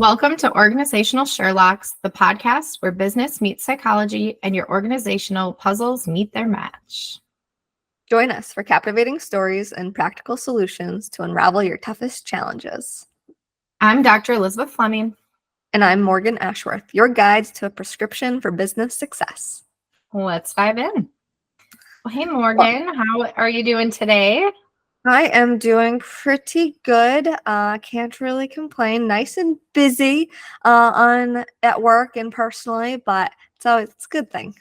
Welcome to Organizational Sherlocks, the podcast where business meets psychology and your organizational puzzles meet their match. Join us for captivating stories and practical solutions to unravel your toughest challenges. I'm Dr. Elizabeth Fleming. And I'm Morgan Ashworth, your guides to a prescription for business success. Let's dive in. Well, hey, Morgan, how are you doing today? I am doing pretty good. Can't really complain. Nice and busy at work and personally, but it's a good thing.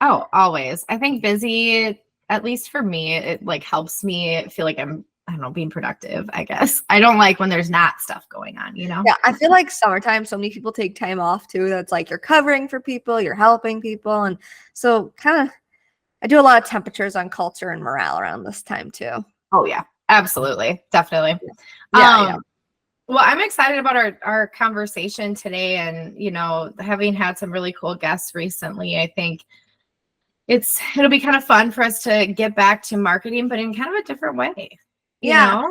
Oh, always. I think busy, at least for me, it helps me feel like I'm, being productive, I guess. I don't like when there's not stuff going on, Yeah, I feel like summertime, so many people take time off too. That's like you're covering for people, you're helping people. And so I do a lot of temperatures on culture and morale around this time too. Oh, yeah, absolutely. Definitely. Yeah. Well, I'm excited about our conversation today. And, having had some really cool guests recently, I think it'll be kind of fun for us to get back to marketing, but in kind of a different way. Yeah.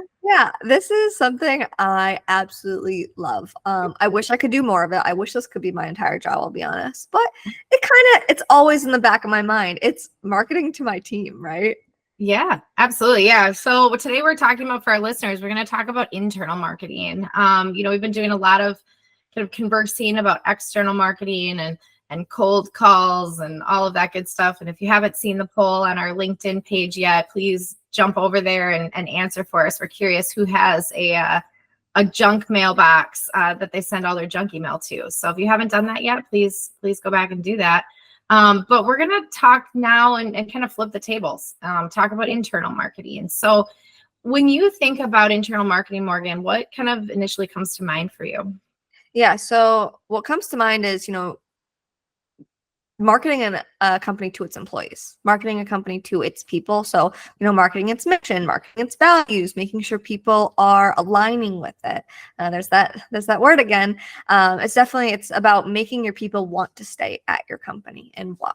This is something I absolutely love. I wish I could do more of it. I wish this could be my entire job, I'll be honest. But it's always in the back of my mind. It's marketing to my team, right? Yeah, absolutely. Yeah. So today we're talking about, for our listeners, we're going to talk about internal marketing. We've been doing a lot of kind of conversing about external marketing and cold calls and all of that good stuff. And if you haven't seen the poll on our LinkedIn page yet, please jump over there and answer for us. We're curious who has a junk mailbox that they send all their junk email to. So if you haven't done that yet, please go back and do that. But we're going to talk now and kind of flip the tables, talk about internal marketing. So when you think about internal marketing, Morgan, what kind of initially comes to mind for you? Yeah. So what comes to mind is, marketing a company to its employees, marketing a company to its people. So, marketing its mission, marketing its values, making sure people are aligning with it. There's that word again. It's about making your people want to stay at your company and why.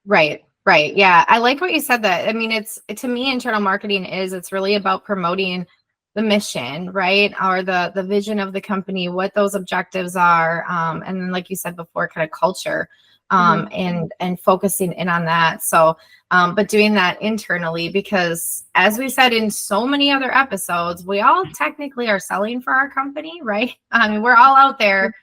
Right. Yeah. I like what you said that. I mean, to me, internal marketing it's really about promoting the mission, right? Or the vision of the company, what those objectives are. And then, like you said before, kind of culture. And focusing in on that. So, but doing that internally, because as we said in so many other episodes, we all technically are selling for our company, right? I mean, we're all out there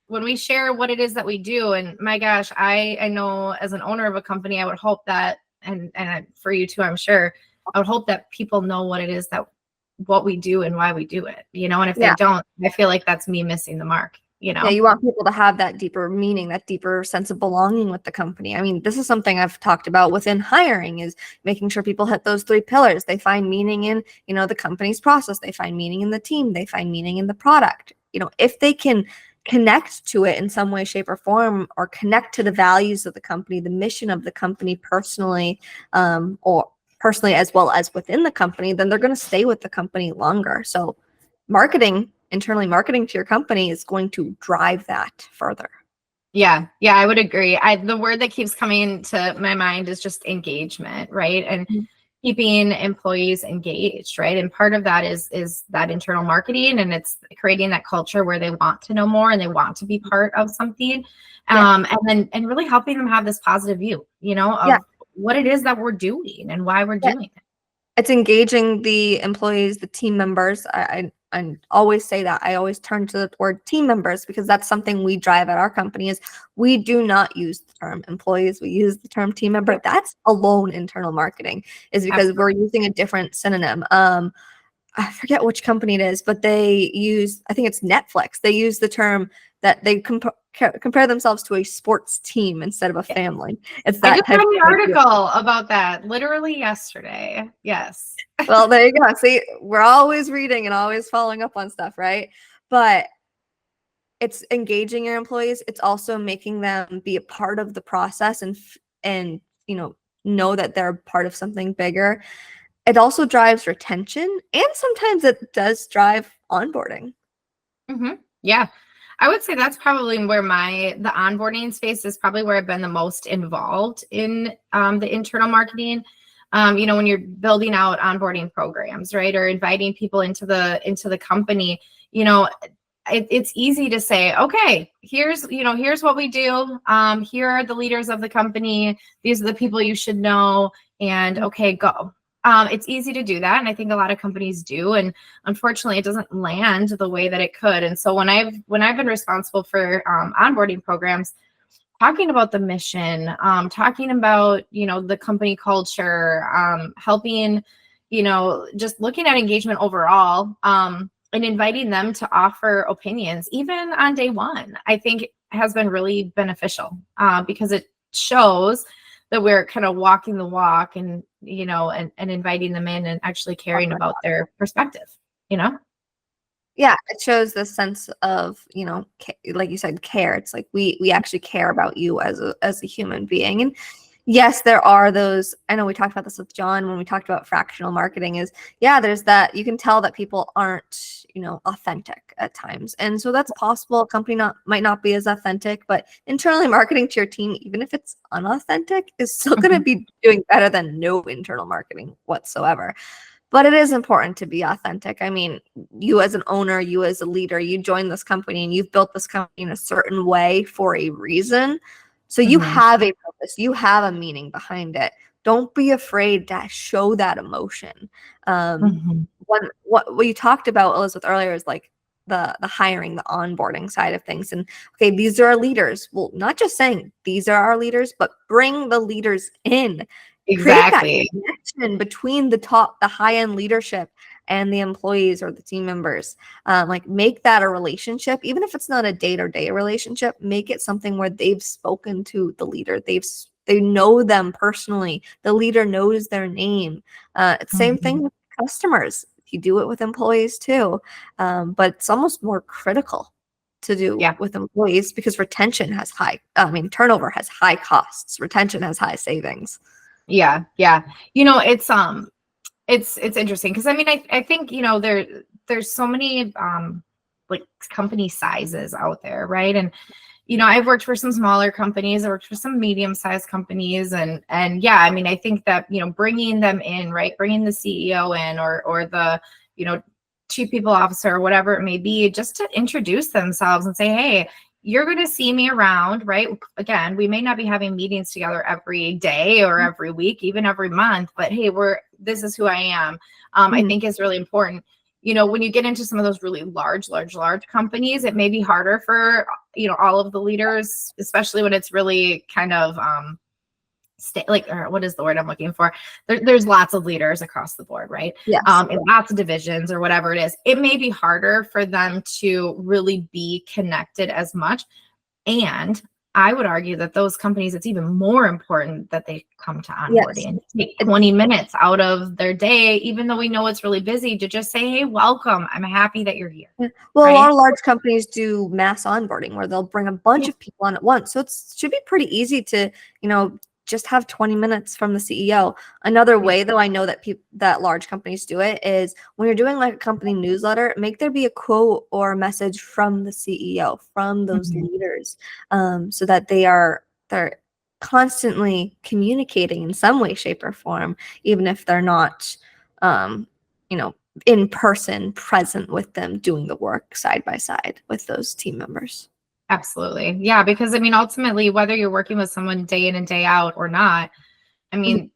when we share what it is that we do. And my gosh, I know as an owner of a company, I would hope that, and for you too, I'm sure, I would hope that people know what it is what we do and why we do it, and if they don't, I feel like that's me missing the mark. Yeah, you want people to have that deeper meaning, that deeper sense of belonging with the company. I mean, this is something I've talked about within hiring, is making sure people hit those 3 pillars. They find meaning in, the company's process. They find meaning in the team. They find meaning in the product. If they can connect to it in some way, shape, or form, or connect to the values of the company, the mission of the company personally, or personally as well as within the company, then they're going to stay with the company longer. So internally marketing to your company is going to drive that further. Yeah, I would agree. The word that keeps coming to my mind is just engagement, right? And keeping employees engaged, right? And part of that is that internal marketing, and it's creating that culture where they want to know more and they want to be part of something. And really helping them have this positive view, of what it is that we're doing and why we're doing it. It's engaging the employees, the team members. I always say that. I always turn to the word team members, because that's something we drive at our company. Is we do not use the term employees. We use the term team member. That's alone internal marketing, is because we're using a different synonym. I forget which company it is, but they use, I think it's Netflix. They use the term that they compare themselves to a sports team instead of a family. It's that. I just read an article about that literally yesterday. Yes. Well, there you go. See, we're always reading and always following up on stuff, right? But it's engaging your employees. It's also making them be a part of the process and know that they're part of something bigger. It also drives retention, and sometimes it does drive onboarding. Yeah. I would say that's probably where the onboarding space is probably where I've been the most involved in the internal marketing. When you're building out onboarding programs, right, or inviting people into the company, it's easy to say, okay, here's what we do. Here are the leaders of the company. These are the people you should know. And okay, go. It's easy to do that. And I think a lot of companies do. And unfortunately, it doesn't land the way that it could. And so when I've been responsible for onboarding programs, talking about the mission, talking about, the company culture, helping, just looking at engagement overall, and inviting them to offer opinions, even on day one, I think has been really beneficial, because it shows that we're kind of walking the walk and, and inviting them in and actually caring about their perspective, Yeah, it shows the sense of, like you said, care. It's like we actually care about you as a human being. And yes, there are those, I know we talked about this with John when we talked about fractional marketing, is there's that, you can tell that people aren't, authentic at times. And so that's possible. A company might not be as authentic, but internally marketing to your team, even if it's unauthentic, is still going to be doing better than no internal marketing whatsoever. But it is important to be authentic. I mean, you as an owner, you as a leader, you joined this company and you've built this company in a certain way for a reason. So you have a purpose, you have a meaning behind it. Don't be afraid to show that emotion. What you talked about, Elizabeth, earlier is like the hiring, the onboarding side of things. And okay, these are our leaders. Well, not just saying these are our leaders, but bring the leaders in. Exactly. Create that connection between the high-end leadership and the employees or the team members. Like make that a relationship, even if it's not a day-to-day relationship. Make it something where they've spoken to the leader. They know them personally. The leader knows their name. Same thing with customers. You do it with employees too, but it's almost more critical to do with employees because turnover has high costs. Retention has high savings. Yeah. It's interesting because I mean I think there's so many like company sizes out there, right? And I've worked for some smaller companies, I worked for some medium-sized companies, and yeah, I mean I think that bringing them in, right, bringing the CEO in or the chief people officer or whatever it may be, just to introduce themselves and say, hey, you're going to see me around, right? Again, we may not be having meetings together every day or every week, even every month, but hey, this is who I am. I think is really important. When you get into some of those really large companies, it may be harder for, all of the leaders, especially when it's really kind of, or what is the word I'm looking for? There's lots of leaders across the board, right? Yes. And lots of divisions or whatever it is. It may be harder for them to really be connected as much. And I would argue that those companies, it's even more important that they come to onboarding. Take 20 minutes out of their day, even though we know it's really busy, to just say, hey, welcome. I'm happy that you're here. Well, right? A lot of large companies do mass onboarding where they'll bring a bunch of people on at once. So it should be pretty easy to, just have 20 minutes from the CEO. Another way, though, I know that large companies do it is when you're doing like a company newsletter, make there be a quote or a message from the CEO, from those leaders, so that they're constantly communicating in some way, shape, or form, even if they're not, in person present with them doing the work side by side with those team members. Absolutely. Yeah. Because I mean, ultimately, whether you're working with someone day in and day out or not, I mean,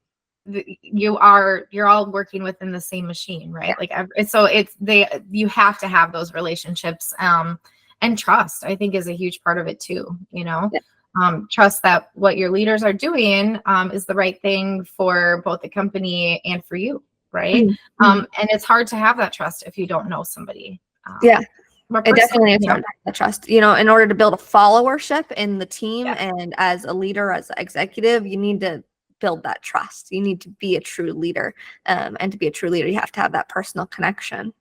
you're all working within the same machine, right? Yeah. Like, so you have to have those relationships, and trust, I think, is a huge part of it too. Yeah. Trust that what your leaders are doing, is the right thing for both the company and for you. Right. And it's hard to have that trust if you don't know somebody. Yeah. It definitely is hard to have that trust. In order to build a followership in the team and as a leader, as an executive, you need to build that trust. You need to be a true leader. And to be a true leader, you have to have that personal connection.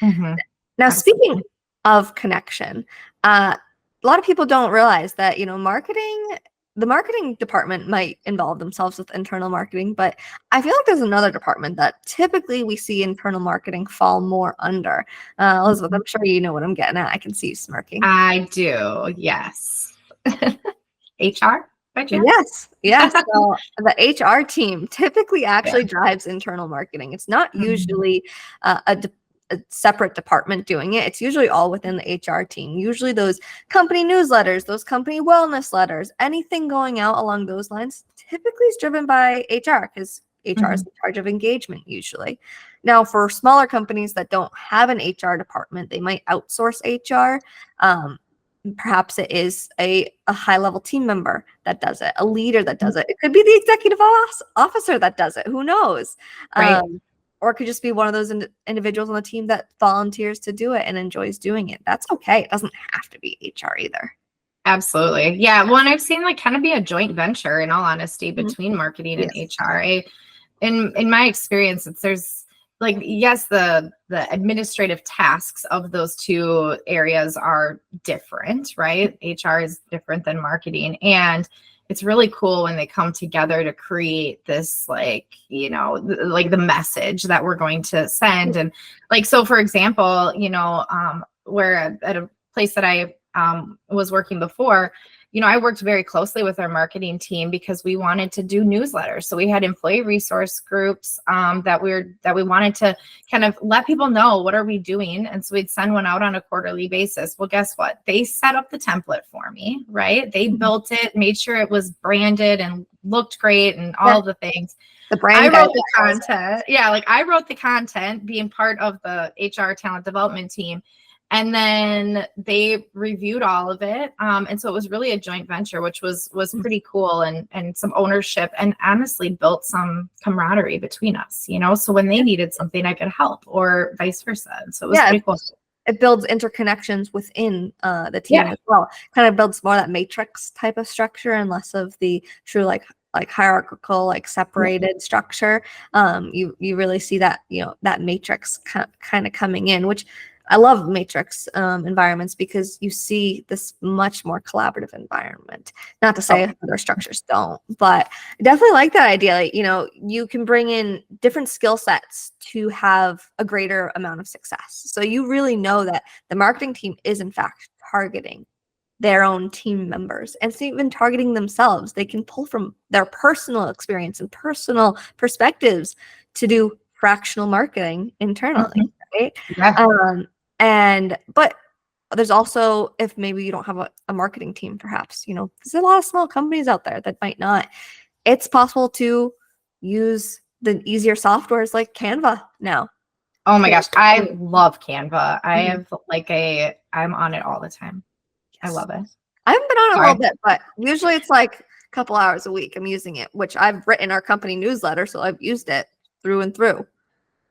Now, absolutely. Speaking of connection, a lot of people don't realize that, the marketing department might involve themselves with internal marketing, but I feel like there's another department that typically we see internal marketing fall more under. Elizabeth, I'm sure you know what I'm getting at. I can see you smirking. I do. Yes. HR? Yes. So the HR team typically actually drives internal marketing. It's not usually a separate department doing it. It's usually all within the HR team. Usually those company newsletters, those company wellness letters, anything going out along those lines typically is driven by HR, because HR is in charge of engagement usually. Now, for smaller companies that don't have an HR department, they might outsource HR. Perhaps it is a high-level team member that does it, a leader that does it. It could be the executive officer that does it. Who knows? Right. Or it could just be one of those individuals on the team that volunteers to do it and enjoys doing it. That's okay. It doesn't have to be HR either. Absolutely. Yeah. Well, and I've seen like kind of be a joint venture, in all honesty, between marketing and Yes. HR. In my experience, there's like, yes, the administrative tasks of those two areas are different, right? HR is different than marketing. And it's really cool when they come together to create this, like, like the message that we're going to send. And like, so for example, where at a place that I was working before, I worked very closely with our marketing team because we wanted to do newsletters. So we had employee resource groups that we wanted to kind of let people know what are we doing. And so we'd send one out on a quarterly basis. Well, guess what? They set up the template for me, right? They built it, made sure it was branded and looked great and all the things. The brand I wrote the content. Yeah, like I wrote the content, being part of the HR talent development team. And then they reviewed all of it. And so it was really a joint venture, which was pretty cool, and some ownership, and honestly built some camaraderie between us, so when they needed something, I could help, or vice versa. And so it was pretty cool. It builds interconnections within the team as well. Kind of builds more that matrix type of structure and less of the true like hierarchical, like separated structure. You really see that, that matrix kind of coming in, which I love matrix environments, because you see this much more collaborative environment. Not to say other structures don't, but I definitely like that idea. Like, you can bring in different skill sets to have a greater amount of success. So you really know that the marketing team is in fact targeting their own team members, and so even targeting themselves. They can pull from their personal experience and personal perspectives to do fractional marketing internally, right? Yeah. But there's also, if maybe you don't have a marketing team, perhaps, there's a lot of small companies out there that might not. It's possible to use the easier softwares like Canva now. Oh my gosh, I love Canva. I have I'm on it all the time. Yes. I love it. I haven't been on it a little bit, but usually it's like a couple hours a week I'm using it, which I've written our company newsletter, so I've used it through and through.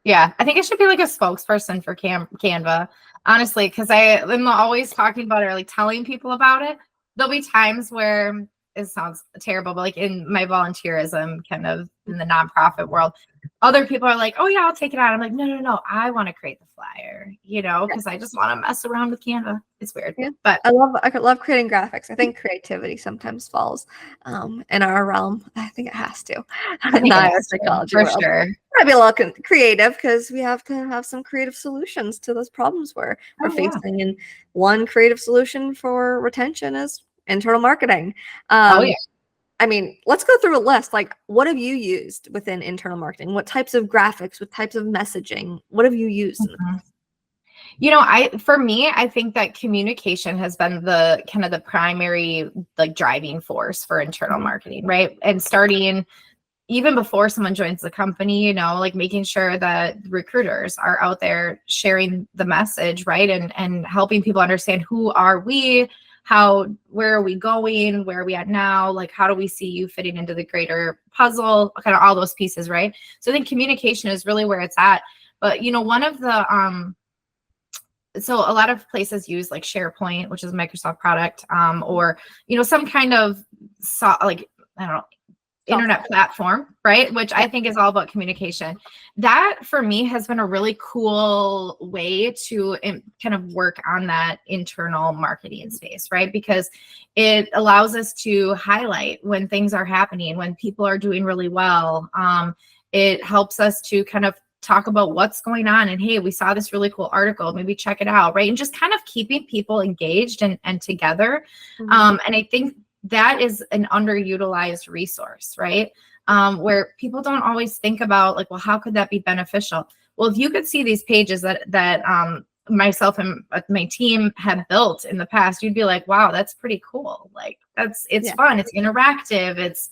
Yeah, I think I should be like a spokesperson for Canva, honestly, because I'm always talking about it, or like telling people about it. There'll be times where it sounds terrible, but like in my volunteerism, kind of in the nonprofit world, other people are like, "Oh yeah, I'll take it out." I'm like, "No, I want to create the flyer, because I just want to mess around with Canva." It's weird, but I love creating graphics. I think creativity sometimes falls in our realm. I think it has to. Not our psychology for world. sure. I'd be a little creative, because we have to have some creative solutions to those problems we're facing. And one creative solution for retention is internal marketing. I mean, let's go through a list. Like, what have you used within internal marketing? What types of graphics, what types of messaging, what have you used? For me, I think that communication has been the kind of the primary like driving force for internal marketing, right? And starting even before someone joins the company, like making sure that recruiters are out there sharing the message, right? And helping people understand, who are we? Where are we going? Where are we at now? Like, how do we see you fitting into the greater puzzle? Kind of all those pieces, right? So I think communication is really where it's at. But, one of the, so a lot of places use like SharePoint, which is a Microsoft product, or, some kind of, I don't know, internet platform, right? Which I think is all about communication. That for me has been a really cool way to kind of work on that internal marketing space, right? Because it allows us to highlight when things are happening, when people are doing really well. It helps us to kind of talk about what's going on, and hey, we saw this really cool article, maybe check it out, right? And just kind of keeping people engaged and together. And I think that is an underutilized resource, right? where people don't always think about like, well, how could that be beneficial? Well, if you could see these pages that myself and my team have built in the past, you'd be like, wow, that's pretty cool. Like it's fun, it's interactive, it's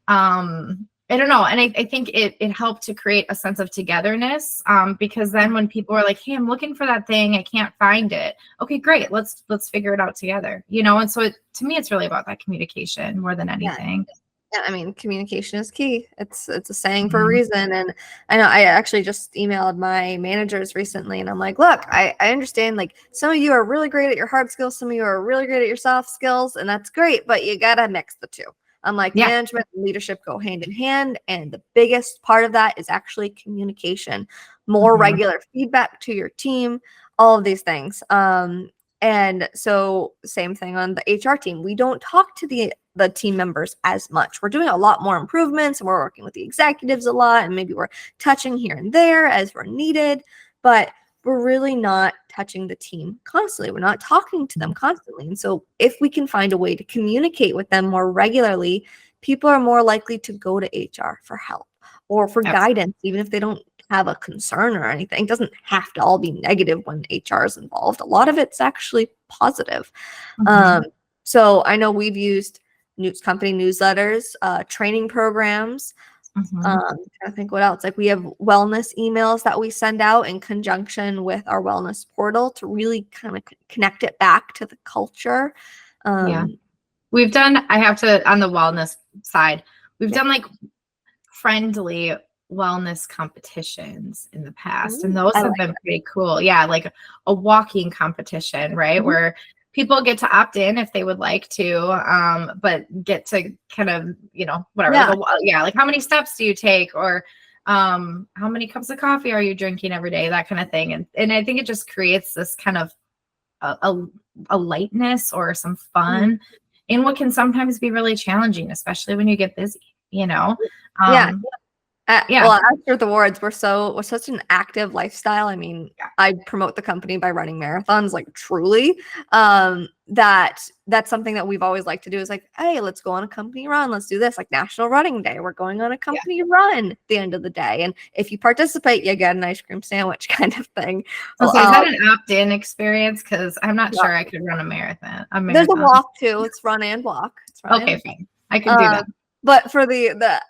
I don't know. And I think it helped to create a sense of togetherness, because then when people are like, hey, I'm looking for that thing, I can't find it. Okay, great. Let's figure it out together, And so to me, it's really about that communication more than anything. Yeah, I mean, communication is key. It's a saying for a Mhm. reason. And I know I actually just emailed my managers recently and I'm like, look, I understand like some of you are really great at your hard skills, some of you are really great at your soft skills, and that's great, but you gotta mix the two. I'm like, Yeah. management and leadership go hand in hand, and the biggest part of that is actually communication, more Mhm. regular feedback to your team, all of these things. And so same thing on the HR team. We don't talk to the team members as much. We're doing a lot more improvements and we're working with the executives a lot, and maybe we're touching here and there as we're needed, but we're really not touching the team constantly. We're not talking to them constantly. And so if we can find a way to communicate with them more regularly, people are more likely to go to HR for help or for Absolutely. guidance, even if they don't have a concern or anything. It doesn't have to all be negative when HR is involved. A lot of it's actually positive. Mhm. So I know we've used company newsletters, training programs. Mhm. I think what else? Like we have wellness emails that we send out in conjunction with our wellness portal to really kind of connect it back to the culture. Yeah. Um, We've done, I have to, on the wellness side, we've yeah. done like friendly wellness competitions in the past, and Ooh, those I have like been pretty cool. Yeah, like a walking competition, right? Mhm. Where people get to opt in if they would like to, but get to kind of, whatever, like Yeah. yeah, like how many steps do you take, or how many cups of coffee are you drinking every day, that kind of thing. And I think it just creates this kind of a lightness or some Mhm. fun in what can sometimes be really challenging, especially when you get busy, Yeah. um yeah. Well, after the awards, we're such an active lifestyle. I mean, Yeah. I promote the company by running marathons, like truly. That's something that we've always liked to do is like, hey, let's go on a company run. Let's do this, like National Running Day. We're going on a Yeah. company run at the end of the day. And if you participate, you get an ice cream sandwich kind of thing. So is that an opt-in experience? Because I'm not Yeah. sure I could run a marathon. There's a walk too. It's run and walk. It's run and Okay, fine. I can do Um, that. but for the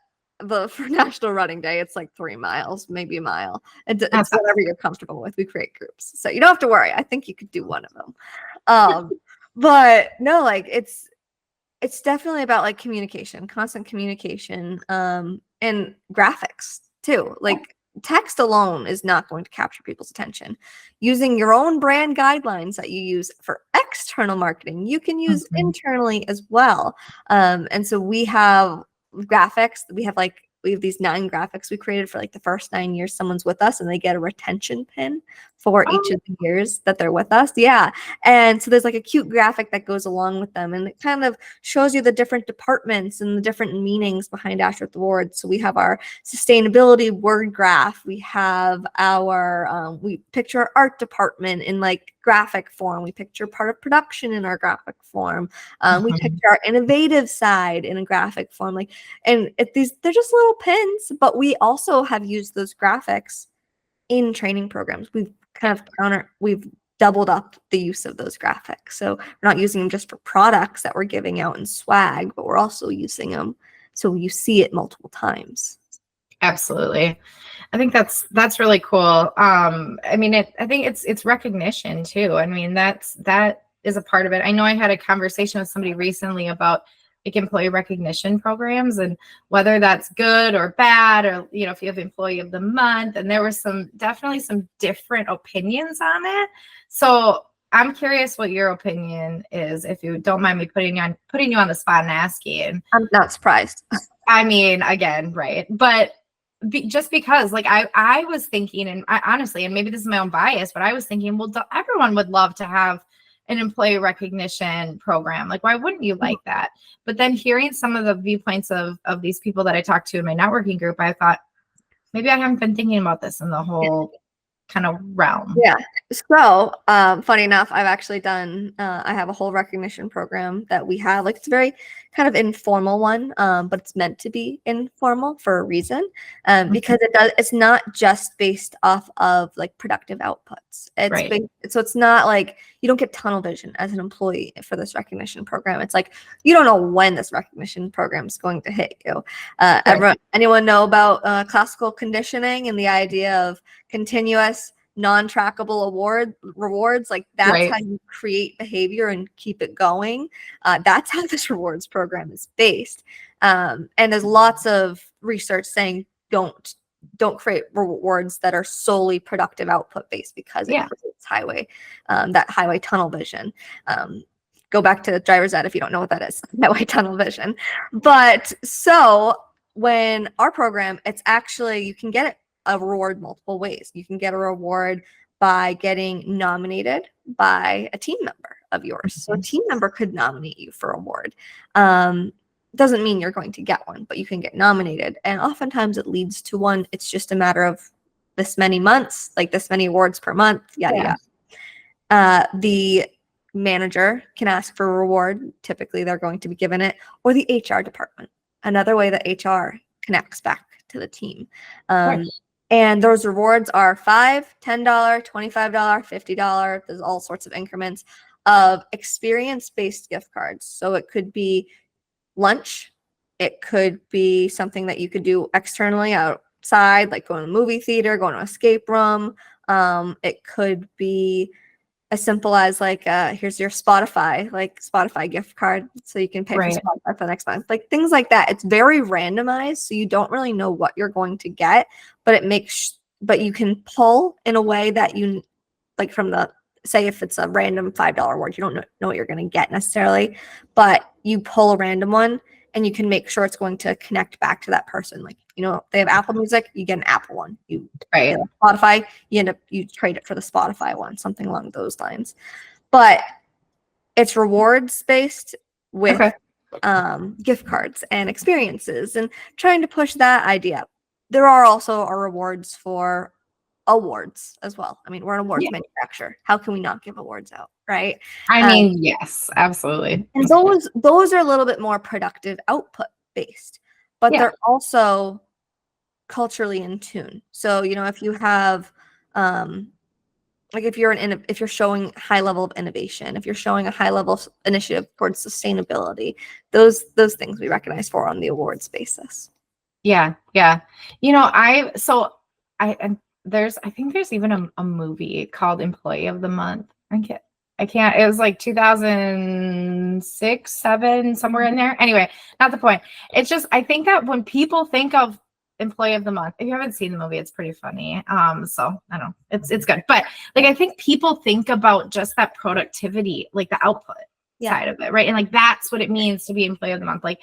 for National Running Day, it's like 3 miles, maybe a mile. It's That's not whatever you're comfortable with. We create groups, so you don't have to worry. I think you could do one of them. Um, but no, like it's definitely about like communication, constant communication, and graphics too. Like text alone is not going to capture people's attention. Using your own brand guidelines that you use for external marketing, you can use Mhm. internally as well. And so we have graphics. We have these 9 graphics we created for like the first 9 years someone's with us, and they get a retention pin for each Oh, of the years that they're with us. Yeah. And so there's like a cute graphic that goes along with them, and it kind of shows you the different departments and the different meanings behind Ashworth Awards. So we have our sustainability word graph. We have our we picture our art department in like graphic form. We picture part of production in our graphic form. We mhm. picture our innovative side in a graphic form. Like, and they're just little pins, but we also have used those graphics in training programs. We've doubled up the use of those graphics. So we're not using them just for products that we're giving out in swag, but we're also using them so you see it multiple times. Absolutely. I think that's really cool. I mean, I think it's recognition too. I mean, that is a part of it. I know I had a conversation with somebody recently about like employee recognition programs and whether that's good or bad, or if you have employee of the month. And there was definitely some different opinions on it. So I'm curious what your opinion is, if you don't mind me putting you on the spot and asking. I'm not surprised. I mean, again, right. But just because like I was thinking, and I honestly, and maybe this is my own bias, but I was thinking, well, everyone would love to have an employee recognition program. Like, why wouldn't you like that? But then hearing some of the viewpoints of these people that I talked to in my networking group, I thought maybe I haven't been thinking about this in the whole kind of realm. Yeah. So, funny enough, I've actually done, I have a whole recognition program that we have. Like, it's a very kind of informal one, but it's meant to be informal for a reason, because it's not just based off of like productive outputs. Right. So it's not like you don't get tunnel vision as an employee for this recognition program. It's like you don't know when this recognition program is going to hit you. Anyone know about classical conditioning and the idea of continuous non-trackable rewards? Like, that's how you create behavior and keep it going. That's how this rewards program is based. And there's lots of research saying don't create rewards that are solely productive output based, because it creates that highway tunnel vision. Go back to driver's ed if you don't know what that is. Highway tunnel vision. But so when our program, it's actually, you can get it a reward multiple ways. You can get a reward by getting nominated by a team member of yours. So a team member could nominate you for a award. Doesn't mean you're going to get one, but you can get nominated. And oftentimes it leads to one. It's just a matter of this many months, like this many awards per month, yada yada. The manager can ask for a reward. Typically they're going to be given it, or the HR department. Another way that HR connects back to the team. And those rewards are $5, $10, $25, $50. There's all sorts of increments of experience-based gift cards. So it could be lunch. It could be something that you could do externally outside, like going to a movie theater, going to an escape room. It could be as simple as like, here's your Spotify gift card, so you can pay for Spotify for the next month. Like things like that. It's very randomized, so you don't really know what you're going to get, but but you can pull in a way that you, like from the, say if it's a random $5 award, you don't know what you're going to get necessarily, but you pull a random one and you can make sure it's going to connect back to that person. Like, they have Apple Music, you get an Apple one. You get Spotify, you trade it for the Spotify one, something along those lines. But it's rewards based with gift cards and experiences, and trying to push that idea. There are also our rewards for awards as well. I mean, we're an awards manufacturer. How can we not give awards out, right? I mean, yes, absolutely. And those are a little bit more productive output based, but they're also culturally in tune. So, if you have, like if you're showing high level of innovation, if you're showing a high level initiative towards sustainability, those things we recognize for on the awards basis. Yeah. I think there's even a movie called Employee of the Month. I can't, it was like 2006, 7, somewhere in there. Anyway, not the point. It's just, I think that when people think of Employee of the Month, if you haven't seen the movie, it's pretty funny. So I don't know, it's good. But like, I think people think about just that productivity, like the output side of it, right? And like, that's what it means to be Employee of the Month. Like,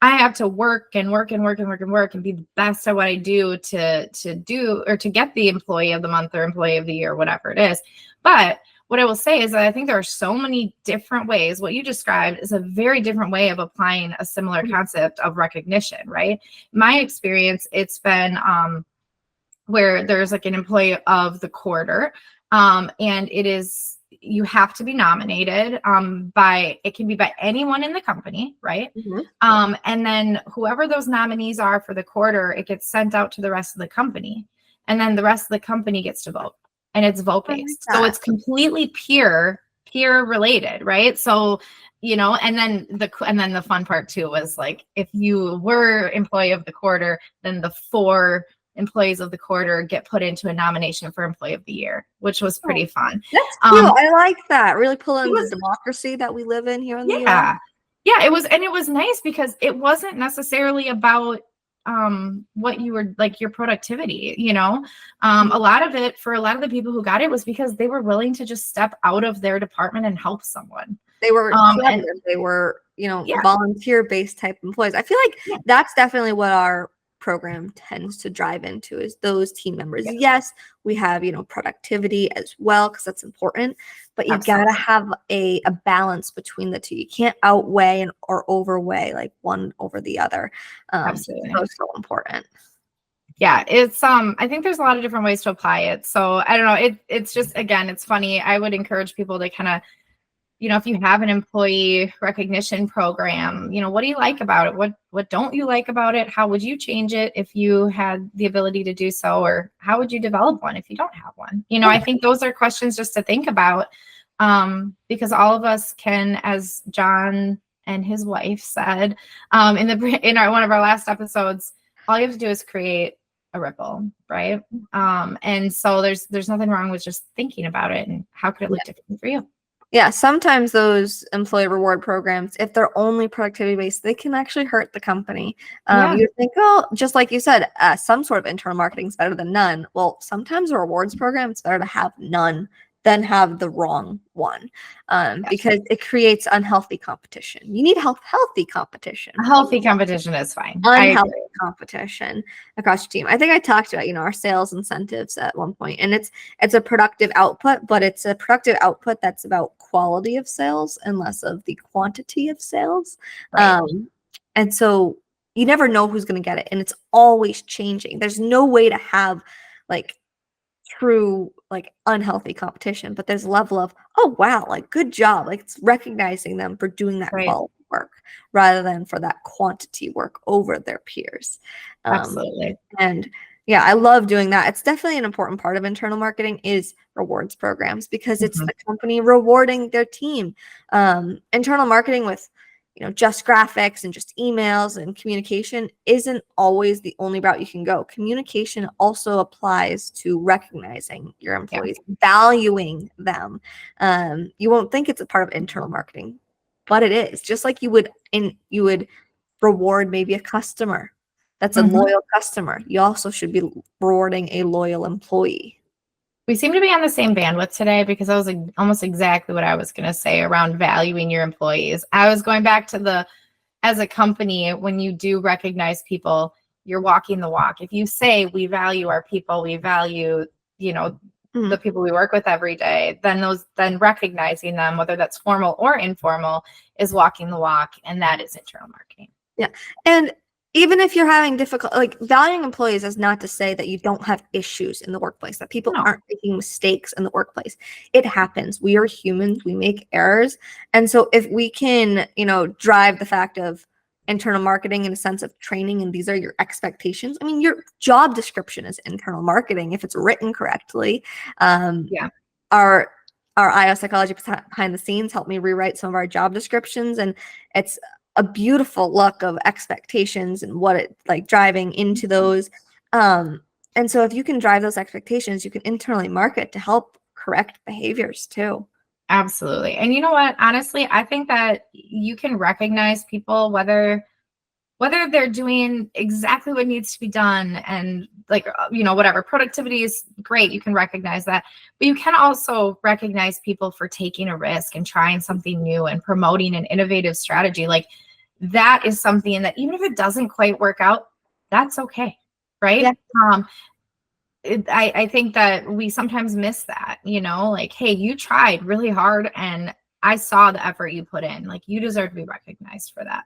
I have to work and work and work and work and work and be the best at what I do to do, or to get the Employee of the Month or Employee of the Year, whatever it is. But what I will say is that I think there are so many different ways. What you described is a very different way of applying a similar concept of recognition, right? My experience, it's been where there's like an employee of the quarter, and it is, you have to be nominated it can be by anyone in the company, right? And then whoever those nominees are for the quarter, it gets sent out to the rest of the company, and then the rest of the company gets to vote, and it's vote based. So it's completely peer related, right? So, and then the fun part too was like, if you were employee of the quarter, then the 4 employees of the quarter get put into a nomination for Employee of the Year, which was pretty fun. That's cool. I like that. Really pulling the democracy that we live in here in the US. Yeah, it was, and it was nice because it wasn't necessarily about what you were, like your productivity, a lot of it, for a lot of the people who got it, was because they were willing to just step out of their department and help someone. They were they were, volunteer based type employees. I feel like that's definitely what our program tends to drive into, is those team members. Yes, we have, productivity as well, because that's important, but you gotta have a balance between the two. You can't outweigh or overweigh like one over the other. Absolutely. So important. Yeah, it's I think there's a lot of different ways to apply it. So I don't know. It's just, again, it's funny. I would encourage people to kind of, if you have an employee recognition program, what do you like about it? What don't you like about it? How would you change it if you had the ability to do so? Or how would you develop one if you don't have one? I think those are questions just to think about, because all of us can, as John and his wife said, one of our last episodes, all you have to do is create a ripple, right? And so there's nothing wrong with just thinking about it and how could it look different for you. Yeah, sometimes those employee reward programs, if they're only productivity based, they can actually hurt the company. You think, oh, just like you said, some sort of internal marketing is better than none. Well, sometimes a rewards program, it's better to have none than have the wrong one, because it creates unhealthy competition. You need healthy competition. A healthy competition is fine. Unhealthy competition across your team. I think I talked about, our sales incentives at one point, and it's a productive output, but it's a productive output that's about quality of sales and less of the quantity of sales. Right. And so you never know who's going to get it, and it's always changing. There's no way to have like true unhealthy competition, but there's a level of, oh wow, good job, it's recognizing them for doing that quality work rather than for that quantity work over their peers. Absolutely. And yeah, I love doing that. It's definitely an important part of internal marketing is rewards programs, because it's the company rewarding their team. Internal marketing with just graphics and just emails and communication isn't always the only route you can go. Communication also applies to recognizing your employees, valuing them. You won't think it's a part of internal marketing, but it is. Just like you would reward maybe a customer that's a loyal customer, you also should be rewarding a loyal employee. We seem to be on the same bandwidth today, because that was almost exactly what I was going to say around valuing your employees. I was going back to as a company, when you do recognize people, you're walking the walk. If you say we value our people, we value, the people we work with every day, then recognizing them, whether that's formal or informal, is walking the walk. And that is internal marketing. Yeah. And even if you're having valuing employees is not to say that you don't have issues in the workplace, that people aren't making mistakes in the workplace. It happens. We are humans. We make errors. And so if we can, drive the fact of internal marketing in a sense of training, and these are your expectations. I mean, your job description is internal marketing if it's written correctly. Our IO psychology behind the scenes helped me rewrite some of our job descriptions, and it's a beautiful look of expectations and what it driving into those. And so if you can drive those expectations, you can internally market to help correct behaviors too. Absolutely. And you know what? Honestly, I think that you can recognize people whether they're doing exactly what needs to be done, and whatever. Productivity is great. You can recognize that. But you can also recognize people for taking a risk and trying something new and promoting an innovative strategy. That is something that, even if it doesn't quite work out, that's okay. Right? Yeah. I think that we sometimes miss that, hey, you tried really hard and I saw the effort you put in. You deserve to be recognized for that.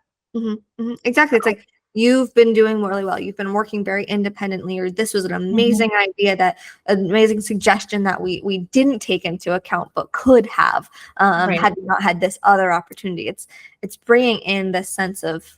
Exactly. It's you've been doing really well. You've been working very independently, or this was an amazing idea, an amazing suggestion that we didn't take into account, but could have, had we not had this other opportunity. It's bringing in this sense of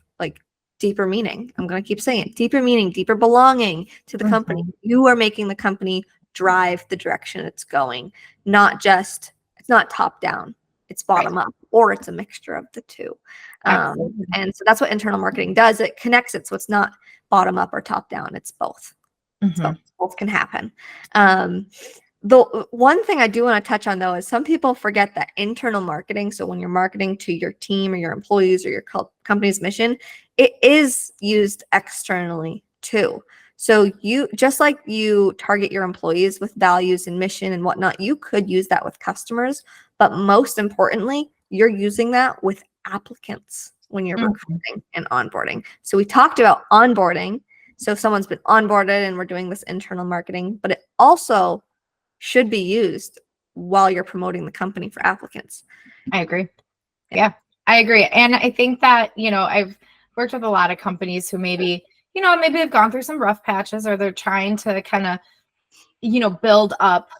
deeper meaning. I'm going to keep saying it. Deeper meaning, deeper belonging to the company. You are making the company drive the direction it's going, it's not top down. It's bottom up, or it's a mixture of the two. And so that's what internal marketing does. It connects it. So it's not bottom up or top down. It's both. So both can happen. The one thing I do want to touch on, though, is some people forget that internal marketing, so when you're marketing to your team or your employees or your company's mission, it is used externally too. So just like you target your employees with values and mission and whatnot, you could use that with customers. But most importantly, you're using that with applicants when you're recruiting and onboarding. So we talked about onboarding. So if someone's been onboarded and we're doing this internal marketing, but it also should be used while you're promoting the company for applicants. I agree. Yeah, I agree. And I think that, I've worked with a lot of companies who maybe, maybe they've gone through some rough patches, or they're trying to kind of, build up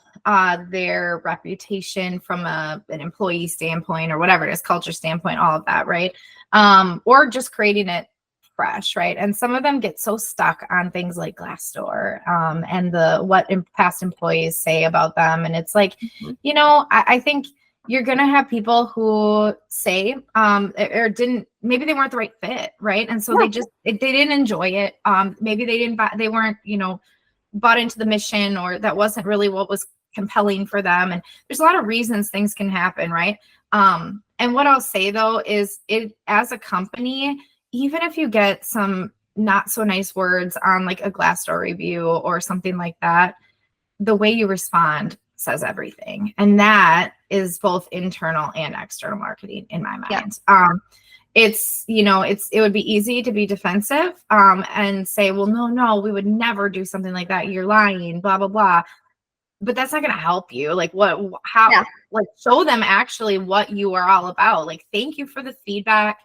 their reputation from an employee standpoint, or whatever it is, culture standpoint, all of that, right? Or just creating it fresh, right? And some of them get so stuck on things like Glassdoor, and what past employees say about them. And it's like, I think you're going to have people who say, or maybe they weren't the right fit, right? And so they didn't enjoy it. Maybe they weren't, bought into the mission, or that wasn't really what was compelling for them. And there's a lot of reasons things can happen, right? And what I'll say though is, as a company, even if you get some not so nice words on like a Glassdoor review or something like that, the way you respond says everything. And that is both internal and external marketing in my mind. It would be easy to be defensive, and say, well, no, we would never do something like that. You're lying, blah, blah, blah. But that's not going to help you. Like show them actually what you are all about. Like, thank you for the feedback.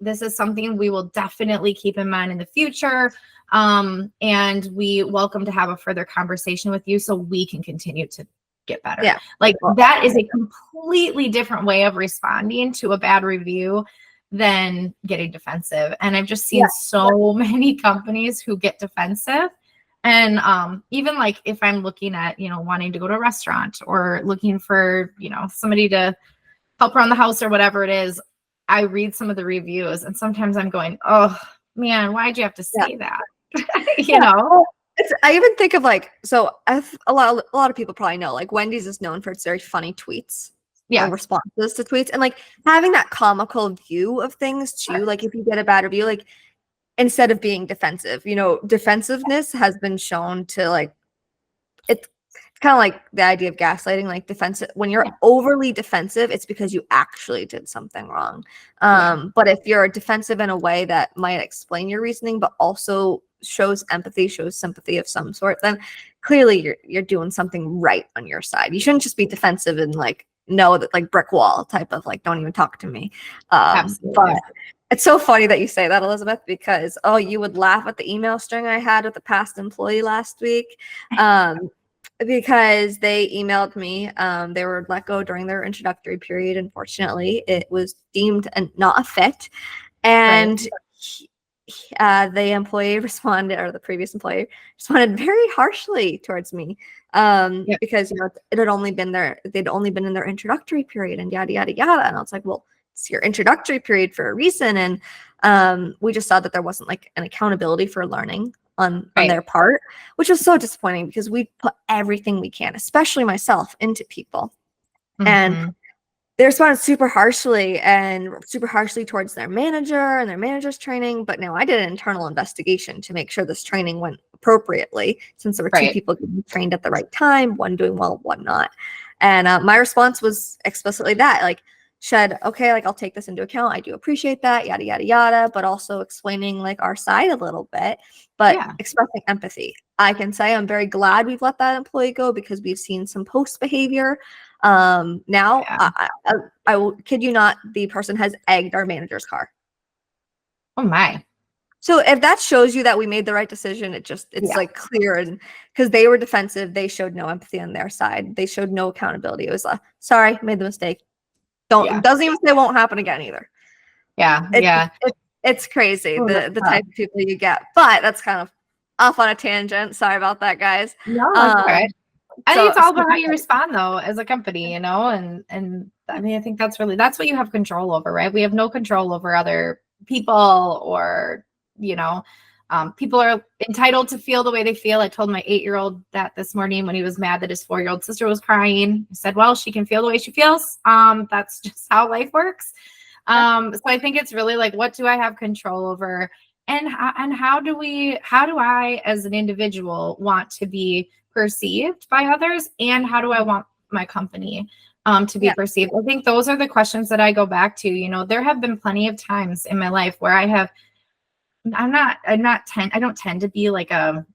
This is something we will definitely keep in mind in the future. And we welcome to have a further conversation with you so we can continue to get better. Yeah. Like, that is a completely different way of responding to a bad review than getting defensive. And I've just seen so many companies who get defensive. And even like if I'm looking at, wanting to go to a restaurant, or looking for, somebody to help around the house or whatever it is, I read some of the reviews, and sometimes I'm going, oh man, why'd you have to say that? I even think of like, so a lot of people probably know, like, Wendy's is known for its very funny tweets. Or responses to tweets, and like having that comical view of things too. Like, if you get a bad review, like, instead of being defensive, defensiveness has been shown to, like, it's kind of like the idea of gaslighting. Like, defensive, when you're overly defensive, it's because you actually did something wrong. But if you're defensive in a way that might explain your reasoning, but also shows empathy, shows sympathy of some sort, then clearly you're doing something right on your side. You shouldn't just be defensive and like, no, that like brick wall type of like, don't even talk to me. Absolutely. But it's so funny that you say that, Elizabeth, because you would laugh at the email string I had with a past employee last week, because they emailed me. They were let go during their introductory period. Unfortunately, it was deemed not a fit, and the employee responded, or the previous employee responded very harshly towards me, because it had only been they'd only been in their introductory period, and yada yada yada. And I was like, well, it's your introductory period for a reason. And we just saw that there wasn't like an accountability for learning on their part, which was so disappointing, because we put everything we can, especially myself, into people. And they responded super harshly towards their manager and their manager's training. But now I did an internal investigation to make sure this training went appropriately, since there were two people getting trained at the right time, one doing well, one not. And my response was explicitly that, like, okay, like, I'll take this into account. I do appreciate that, yada, yada, yada, but also explaining like our side a little bit, but expressing empathy. I can say I'm very glad we've let that employee go, because we've seen some post behavior. Now, I will kid you not, the person has egged our manager's car. Oh my. So if that shows you that we made the right decision, it's like clear. And because they were defensive, they showed no empathy on their side. They showed no accountability. It was like, sorry, made the mistake. Doesn't even say it won't happen again either. It's crazy, the type of people you get. But that's kind of off on a tangent. Sorry about that, guys. No, that's okay. I think it's all about how you respond though as a company, and I mean, I think that's what you have control over, right? We have no control over other people, or people are entitled to feel the way they feel. I told my 8-year-old that this morning when he was mad that his 4-year-old sister was crying. I said, well, she can feel the way she feels. That's just how life works. So I think it's really like, what do I have control over? And how do I as an individual want to be perceived by others? And how do I want my company to be perceived? I think those are the questions that I go back to. There have been plenty of times in my life where I don't tend to be like a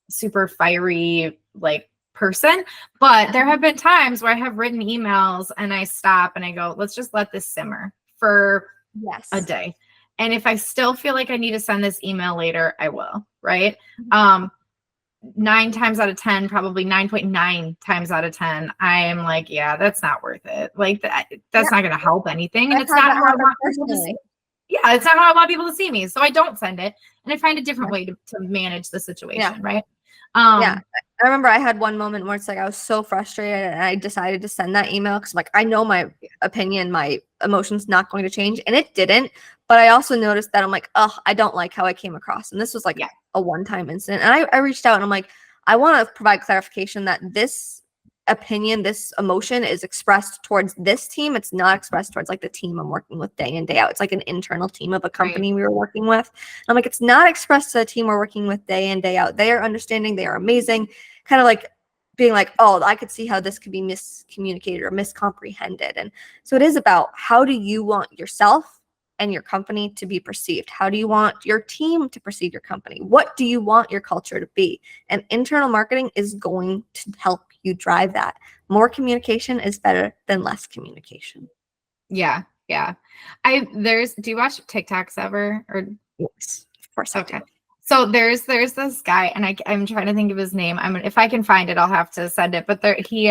super fiery like person, but there have been times where I have written emails and I stop and I go, let's just let this simmer for a day. And if I still feel like I need to send this email later, I will, right? 9 times out of 10, probably 9.9 times out of 10, I am like, yeah, that's not worth it. Like that's not going to help anything. And I've it's had not that how I happen want people to personally. see. Yeah, it's not how I want people to see me. So I don't send it. And I find a different way to manage the situation, right? Yeah. I remember I had one moment where it's like I was so frustrated and I decided to send that email because like I know my opinion, my emotions not going to change, and it didn't. But I also noticed that I'm like, oh, I don't like how I came across. And this was like a one-time incident. And I reached out and I'm like, I want to provide clarification that this opinion, this emotion is expressed towards this team. It's not expressed towards like the team I'm working with day in, day out. It's like an internal team of a company we were working with. I'm like, it's not expressed to the team we're working with day in, day out. They are understanding, they are amazing. Kind of like being like, oh, I could see how this could be miscommunicated or miscomprehended. And so it is about, how do you want yourself and your company to be perceived? How do you want your team to perceive your company? What do you want your culture to be? And internal marketing is going to help you drive that. More communication is better than less communication. Yeah. Do you watch TikToks ever? Or Yes, of course I do. So there's this guy, and I'm trying to think of his name. If I can find it, I'll have to send it. But he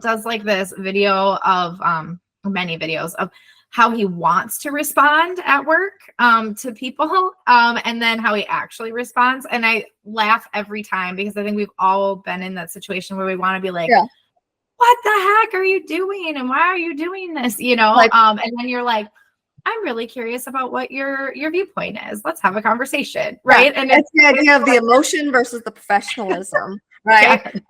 does like this video of many videos of how he wants to respond at work to people, and then how he actually responds. And I laugh every time because I think we've all been in that situation where we want to be like, what the heck are you doing? And why are you doing this? And then you're like, I'm really curious about what your viewpoint is. Let's have a conversation, right? And it's the idea of the emotion versus the professionalism, right?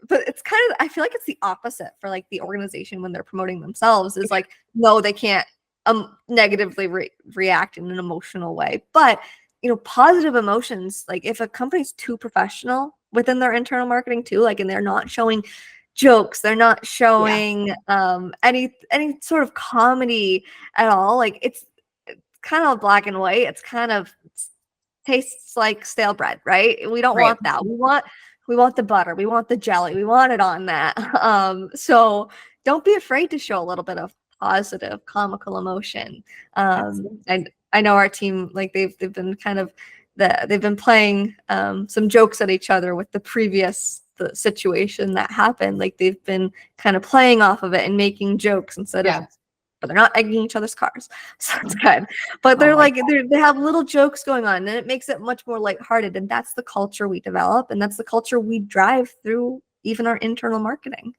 But it's kind of, I feel like it's the opposite for like the organization when they're promoting themselves, is like, no, they can't negatively react in an emotional way. But positive emotions, like if a company's too professional within their internal marketing too, like, and they're not showing jokes, they're not showing any sort of comedy at all, like it's kind of black and white. It's kind of tastes like stale bread, right? We don't want that. We want the butter, we want the jelly, we want it on that. So don't be afraid to show a little bit of positive comical emotion. And I know our team, like they've been kind of they've been playing some jokes at each other with the situation that happened. Like they've been kind of playing off of it and making jokes instead of, but they're not egging each other's cars. So it's good. But they're they have little jokes going on, and it makes it much more lighthearted. And that's the culture we develop, and that's the culture we drive through even our internal marketing.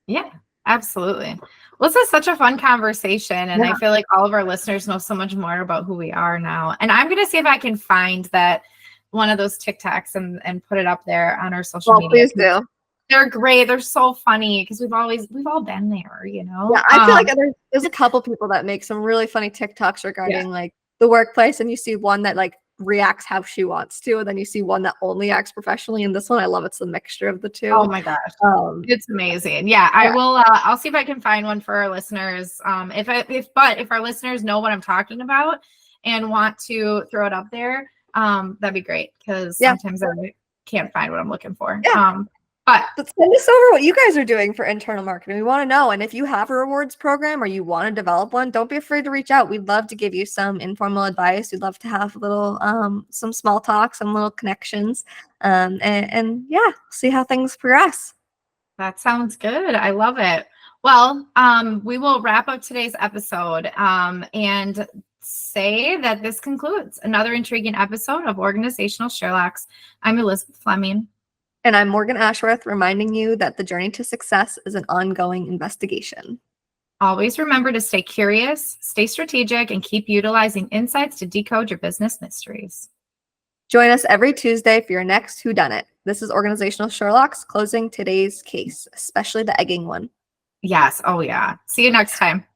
Yeah, absolutely. Well, this is such a fun conversation, and I feel like all of our listeners know so much more about who we are now. And I'm going to see if I can find that one of those TikToks and put it up there on our social media. Please do. They're great. They're so funny because we've all been there, Yeah, I feel like there's a couple people that make some really funny TikToks regarding like the workplace, and you see one that like reacts how she wants to, and then you see one that only acts professionally. And this one, I love, it's the mixture of the two. Oh my gosh, it's amazing. I will. I'll see if I can find one for our listeners. If our listeners know what I'm talking about and want to throw it up there, that'd be great, because sometimes I can't find what I'm looking for. But send us over what you guys are doing for internal marketing. We want to know. And if you have a rewards program or you want to develop one, don't be afraid to reach out. We'd love to give you some informal advice. We'd love to have a little, some small talk, some little connections, and see how things progress. That sounds good. I love it. Well, we will wrap up today's episode and say that this concludes another intriguing episode of Organizational Sherlocks. I'm Elizabeth Fleming. And I'm Morgan Ashworth, reminding you that the journey to success is an ongoing investigation. Always remember to stay curious, stay strategic, and keep utilizing insights to decode your business mysteries. Join us every Tuesday for your next Whodunit. This is Organizational Sherlocks, closing today's case, especially the egging one. Yes. Oh, yeah. See you next time.